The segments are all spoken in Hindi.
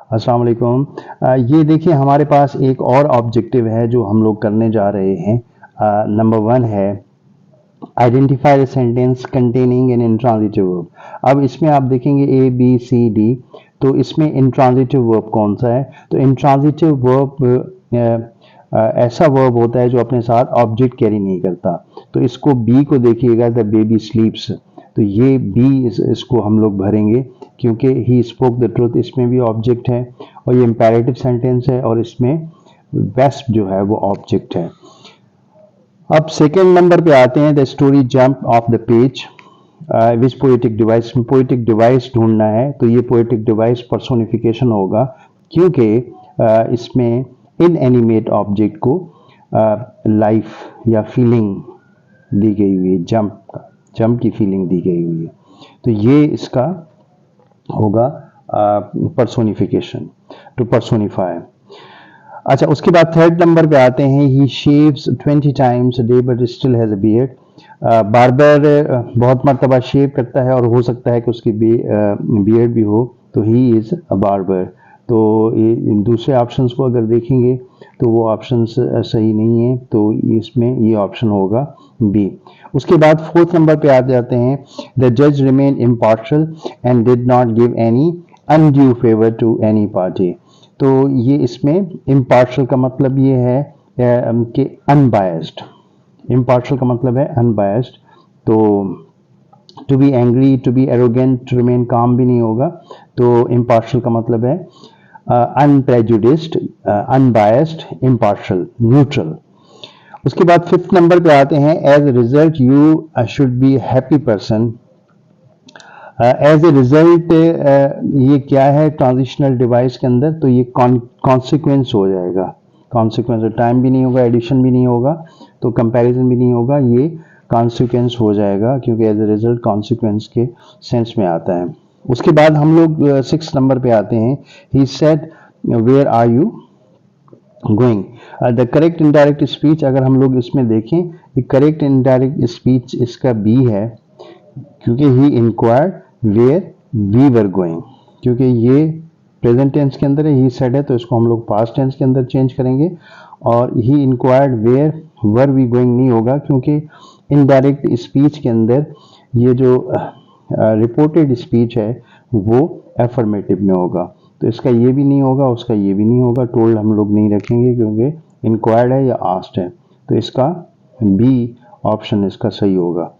अस्सलाम वालेकुम। ये देखिए हमारे पास एक और ऑब्जेक्टिव है जो हम लोग करने जा रहे हैं। नंबर 1 है identify the sentence containing N intransitive verb. अब इसमें आप देखेंगे ए बी सी डी, तो इसमें इंट्रांजिटिव वर्ब कौन सा है? तो इंट्रांजिटिव वर्ब ऐसा वर्ब होता है जो अपने साथ ऑब्जेक्ट कैरी नहीं करता। तो इसको बी को देखिएगा, द बेबी स्लीप्स, तो ये बी इसको हम लोग भरेंगे क्योंकि ही स्पोक द ट्रुथ, इसमें भी ऑब्जेक्ट है और ये इंपेरेटिव सेंटेंस है और इसमें वेस्ट जो है वो ऑब्जेक्ट है। अब सेकेंड नंबर पे आते हैं, the story jump of the page which poetic device. Poetic device ढूंढना है, तो ये पोएटिक डिवाइस पर्सोनिफिकेशन होगा क्योंकि इसमें इनएनिमेट ऑब्जेक्ट को लाइफ या फीलिंग दी गई हुई है, जंप की फीलिंग दी गई हुई है, तो ये इसका होगा पर्सोनिफिकेशन, टू पर्सोनिफाई। अच्छा, उसके बाद थर्ड नंबर पे आते हैं, he shaves 20 times a day but still has a beard. Barber बहुत मरतबा शेव करता है और हो सकता है कि उसकी बियर्ड भी हो, तो ही इज अ बार्बर। तो ये दूसरे ऑप्शंस को अगर देखेंगे तो वो ऑप्शंस सही नहीं है, तो इसमें ये ऑप्शन होगा बी। उसके बाद फोर्थ नंबर पे आ जाते हैं, द जज remain impartial and did not give any undue favour to any party. तो ये इसमें इम्पार्शल का मतलब ये है कि अनबायस्ड। इम्पार्शल का मतलब है अनबायस्ड। तो to be angry, to be arrogant, to remain calm भी नहीं होगा, तो इम्पार्शल का मतलब है अनप्रेजुडिस्ड, अनबायस्ड, इम्पार्शल, न्यूट्रल। उसके बाद फिफ्थ नंबर पे आते हैं, as a result you should be happy person. As a result ये क्या है ट्रांजिशनल डिवाइस के अंदर? तो ये कॉन्सिक्वेंस हो जाएगा। कॉन्सिक्वेंस, टाइम भी नहीं होगा, एडिशन भी नहीं होगा, तो कंपैरिजन भी नहीं होगा, ये कॉन्सिक्वेंस हो जाएगा क्योंकि एज ए रिजल्ट कॉन्सिक्वेंस के सेंस में आता है। उसके बाद हम लोग 6 नंबर पे आते हैं, he said where are you going. The correct indirect speech, अगर हम लोग इसमें देखें, ये करेक्ट इनडायरेक्ट स्पीच इसका बी है क्योंकि he inquired where we were going, क्योंकि ये प्रेजेंट टेंस के अंदर है, ही सेड है, तो इसको हम लोग पास्ट टेंस के अंदर चेंज करेंगे और he inquired where were we going नहीं होगा क्योंकि इनडायरेक्ट स्पीच के अंदर ये जो रिपोर्टेड स्पीच है वो एफर्मेटिव में होगा, तो इसका ये भी नहीं होगा, उसका ये भी नहीं होगा, टोल्ड हम लोग नहीं रखेंगे क्योंकि इंक्वायर्ड है या आस्क्ड है, तो इसका बी ऑप्शन इसका सही होगा।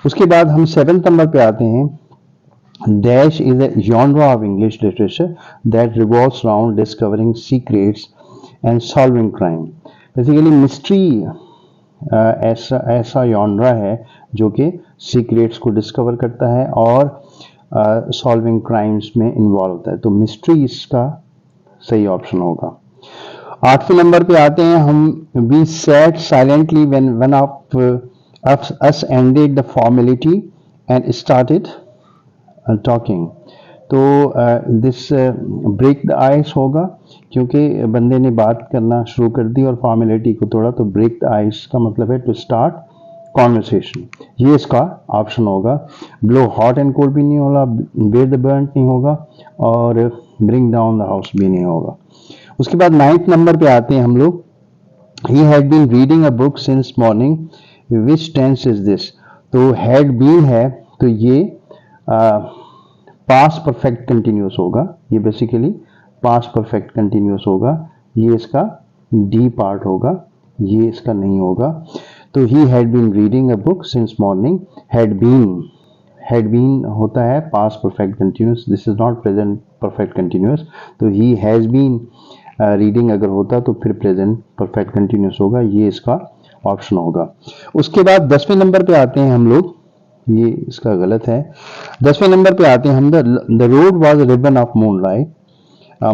उसके बाद हम 7th नंबर पे आते हैं, Dash is a genre of English literature that revolves around discovering secrets and solving crime. Basically, mystery ऐसा genre है जो कि सीक्रेट्स को डिस्कवर करता है और सॉल्विंग क्राइम्स में इन्वॉल्व होता है, तो मिस्ट्री इसका सही ऑप्शन होगा। 8वें नंबर पे आते हैं हम, we sat silently when one of us ended the formality and started talking. तो दिस ब्रेक द आइस होगा क्योंकि बंदे ने बात करना शुरू कर दी और फॉर्मेलिटी को तोड़ा, तो ब्रेक द आइस का मतलब है टू स्टार्ट कॉन्वर्सेशन, ये इसका ऑप्शन होगा। ब्लो हॉट एंड कोल्ड भी नहीं होगा, बेयर द बर्न नहीं होगा और ब्रिंग डाउन द हाउस भी नहीं होगा। उसके बाद 9th नंबर पे आते हैं हम लोग, he had been reading a book since morning, which tense is this? तो हैड बीन है, तो ये पास्ट परफेक्ट कंटिन्यूस होगा, ये बेसिकली पास्ट परफेक्ट कंटिन्यूस होगा, ये इसका डी पार्ट होगा, ये इसका नहीं होगा। तो he had been reading a book since morning, had been होता है past perfect continuous, this is not present perfect continuous, तो ही हैज बीन रीडिंग अगर होता तो फिर प्रेजेंट परफेक्ट कंटिन्यूस होगा, ये इसका ऑप्शन होगा। उसके बाद 10वें नंबर पे आते हैं हम लोग, ये इसका गलत है। 10वें नंबर पे आते हैं हम, the road was ribbon of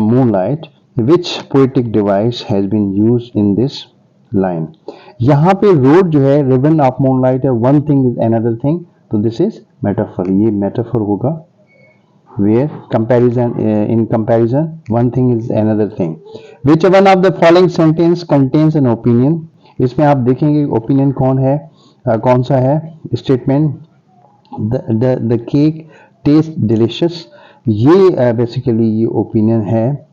moonlight which poetic device has been used in this line. यहाँ पे रोड जो है रिबन ऑफ मूनलाइट है, one thing is another thing, तो दिस इज मेटाफर, ये मेटाफर होगा, where comparison, in comparison one thing is another thing. Which one of the following sentence contains an opinion, इसमें आप देखेंगे ओपिनियन कौन है, कौन सा है statement, the cake taste delicious, ये बेसिकली ये ओपिनियन है।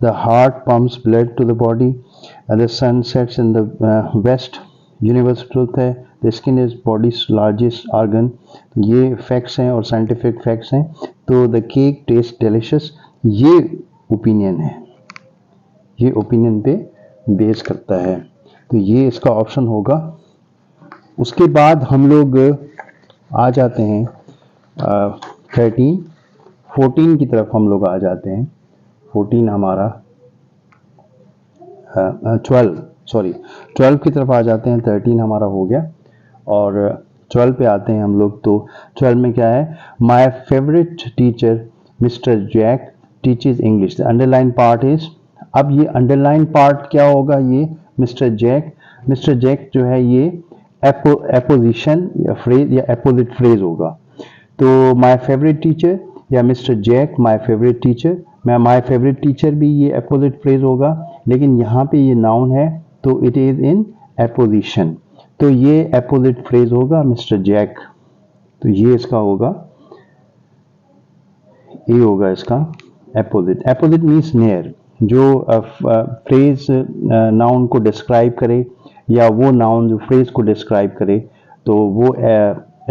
The heart pumps blood to the body. The sun sets in the west. Universal truth है. The skin is body's largest organ. ये फैक्ट्स हैं और साइंटिफिक फैक्ट्स हैं. तो द केक टेस्ट डिलिशियस, ये ओपिनियन है, ये ओपिनियन पे बेस करता है. तो ये इसका ऑप्शन होगा. उसके बाद हम लोग आ जाते हैं 13, 14 की तरफ हम लोग आ जाते हैं. 14 हमारा 12 की तरफ आ जाते हैं. 13 हमारा हो गया और 12 पे आते हैं हम लोग. तो 12 में क्या है? My favourite teacher mister Jack teaches English. The underline part is, अब ये अंडरलाइन पार्ट क्या होगा? ये मिस्टर जैक जो है ये एपोजिशन या फ्रेज या एपोजिट फ्रेज होगा. तो माय फेवरेट टीचर या mister Jack my favourite teacher, my favourite teacher भी ये एपोजिट फ्रेज होगा, लेकिन यहाँ पे ये नाउन है तो इट इज इन एपोजिशन. तो ये एपोजिट फ्रेज होगा मिस्टर जैक. तो ये इसका होगा, ये होगा इसका एपोजिट. एपोजिट मीन्स नियर. जो फ्रेज नाउन को डिस्क्राइब करे या वो नाउन जो फ्रेज को डिस्क्राइब करे तो वो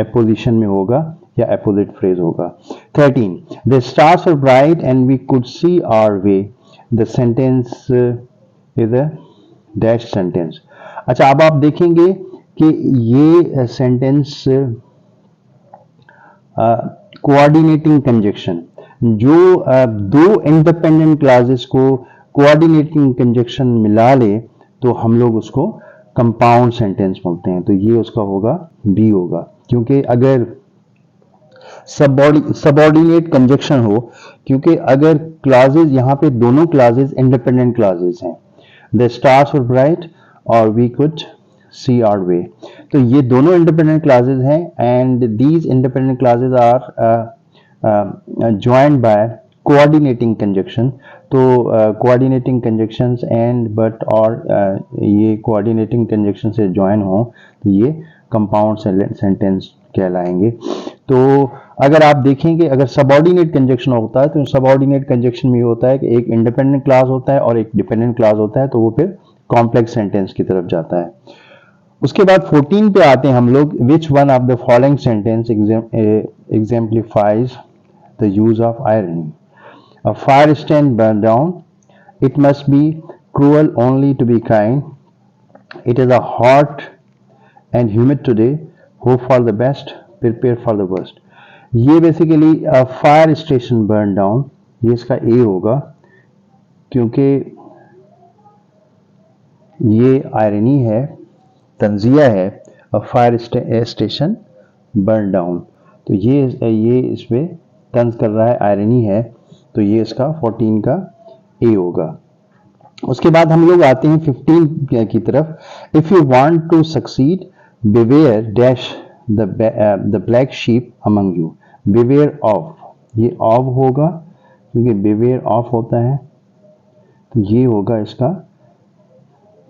एपोजिशन में होगा या एपोजिट फ्रेज होगा. 13, the stars were bright and we could see our way. The sentence is a dash sentence. अच्छा, अब आप देखेंगे कि ये सेंटेंस कोऑर्डिनेटिंग कंजक्शन, जो दो इंडिपेंडेंट क्लासेस को कोऑर्डिनेटिंग कंजक्शन मिला ले तो हम लोग उसको कंपाउंड सेंटेंस बोलते हैं. तो ये उसका होगा, बी होगा. क्योंकि अगर सबऑर्डिनेट कंजक्शन हो, क्योंकि अगर क्लासेस यहाँ पे दोनों क्लासेस इंडिपेंडेंट क्लासेस हैं, द स्टार्स वर ब्राइट और we could see our way. तो ये दोनों इंडिपेंडेंट क्लासेस हैं and these independent clauses are joined by coordinating conjunction. तो कोऑर्डिनेटिंग कंजक्शंस एंड बट और ये कोऑर्डिनेटिंग कंजक्शन से ज्वाइन हो तो ये कंपाउंड सेंटेंस कहलाएंगे. तो अगर आप देखेंगे, अगर सबऑर्डिनेट कंजक्शन होता है तो सबऑर्डिनेट कंजक्शन में ये होता है कि एक इंडिपेंडेंट क्लास होता है और एक डिपेंडेंट क्लास होता है, तो वो फिर कॉम्प्लेक्स सेंटेंस की तरफ जाता है. उसके बाद 14 पे आते हैं हम लोग. Which one of the following sentence exemplifies the use of irony. A fire stand burned down. It must be cruel only to be kind. It is a hot and humid today. Hope for the best, prepare for the worst. ये basically fire station burn down, ये इसका ए होगा क्योंकि ये आयरनी है, तंजिया है. फायर स्टेशन बर्न डाउन, तो ये इसमें तंज कर रहा है, आयरनी है. तो ये इसका 14 का ए होगा. उसके बाद हम लोग आते हैं 15 की तरफ. If you want to succeed beware dash the black sheep among you. Beware of, ये ऑफ होगा क्योंकि बिवेयर ऑफ होता है, तो ये होगा इसका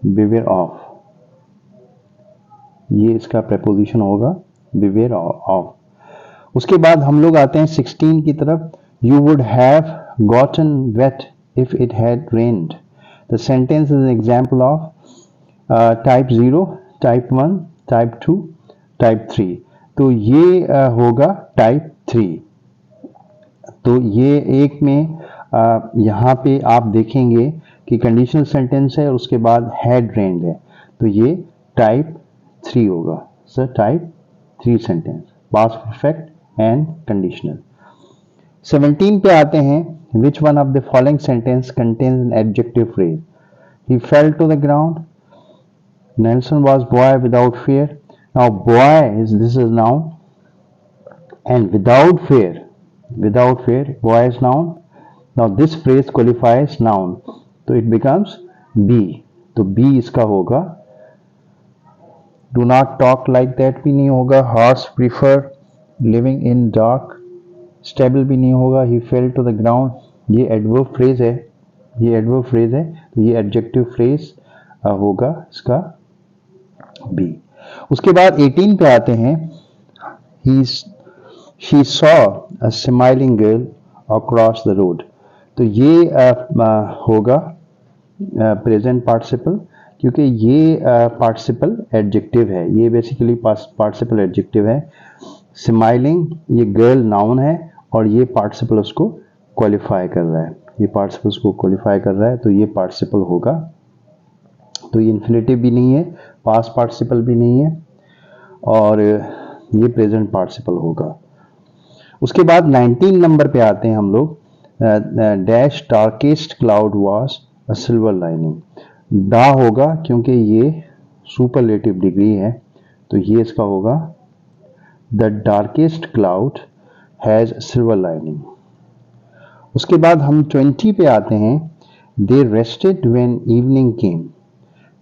बिवेयर ऑफ. ये इसका प्रेपोजिशन होगा बिवेयर ऑफ. उसके बाद हम लोग आते हैं 16 की तरफ. You would have gotten wet if it had rained. The sentence is an example of type 0, type 1, type 2, type 3. तो ये होगा type 3. तो ये एक में यहाँ पे आप देखेंगे कि कंडीशनल सेंटेंस है और उसके बाद had rained है, तो ये type 3 होगा. Sir type 3 sentence, past perfect and conditional. 17 पे आते हैं. Which one of the following sentence contains an adjective phrase? He fell to the ground. Nelson was boy without fear. Now boy this is noun, and without fear boy is noun. Now this phrase qualifies noun, so it becomes B. तो B इसका होगा. Do not talk like that भी नहीं होगा. Horse prefer living in dark. Stable भी नहीं होगा. ही फेल टू द ग्राउंड, ये एडवर्ब फ्रेज है, तो ये एडजेक्टिव फ्रेज होगा इसका बी. उसके बाद 18 पे आते हैं. She saw a smiling girl across the road. तो ये होगा प्रेजेंट पार्टिसिपल, क्योंकि ये पार्टिसिपल एडजेक्टिव है, ये बेसिकली पार्टिसिपल एडजेक्टिव है। स्माइलिंग ये गर्ल नाउन है और ये पार्टिसिपल उसको क्वालिफाई कर रहा है, ये पार्टिसिपल उसको क्वालिफाई कर रहा है, तो ये पार्टिसिपल होगा। तो ये इन्फिनेटिव भी नहीं है, पास्ट पार्टिसिपल भी नहीं है, और ये प्रेजेंट पार्टिसिपल होगा। उसके बाद 19 नंबर पे आते हैं हम लोग। Dash darkest cloud was a silver lining. दा होगा क्योंकि ये सुपरलेटिव डिग्री है, तो ये इसका होगा the darkest cloud has silver lining. उसके बाद हम 20 पे आते हैं। They rested when evening came.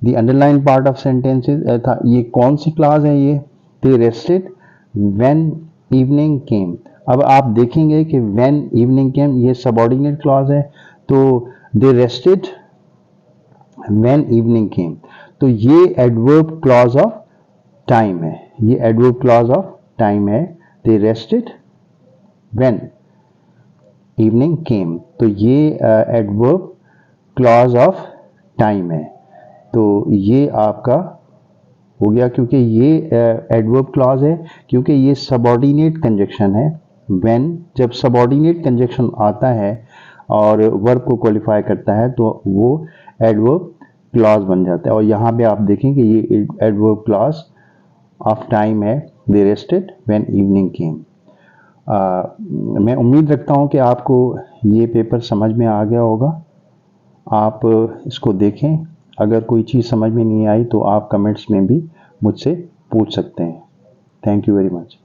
The underline part of sentences था, ये कौन सी क्लास है ये? They rested when evening came. अब आप देखेंगे कि व्हेन इवनिंग केम ये सबऑर्डिनेट क्लॉज है, तो दे रेस्टेड व्हेन इवनिंग केम, तो ये एडवर्ब क्लॉज ऑफ टाइम है, ये एडवर्ब क्लॉज ऑफ टाइम है। दे रेस्टेड व्हेन इवनिंग केम, तो ये एडवर्ब क्लॉज ऑफ टाइम है, तो ये आपका हो गया, क्योंकि ये एडवर्ब क्लॉज है, क्योंकि ये सबऑर्डिनेट कंजक्शन है। व्हेन जब सबऑर्डिनेट कंजक्शन आता है और वर्ब को क्वालिफाई करता है तो वो एडवर्ब क्लॉज बन जाता है, और यहाँ पे आप देखें कि ये एडवर्ब क्लॉज ऑफ टाइम है। दे रेस्टेड व्हेन इवनिंग केम। मैं उम्मीद रखता हूँ कि आपको ये पेपर समझ में आ गया होगा। आप इसको देखें, अगर कोई चीज़ समझ में नहीं आई तो आप कमेंट्स में भी मुझसे पूछ सकते हैं। Thank you very much.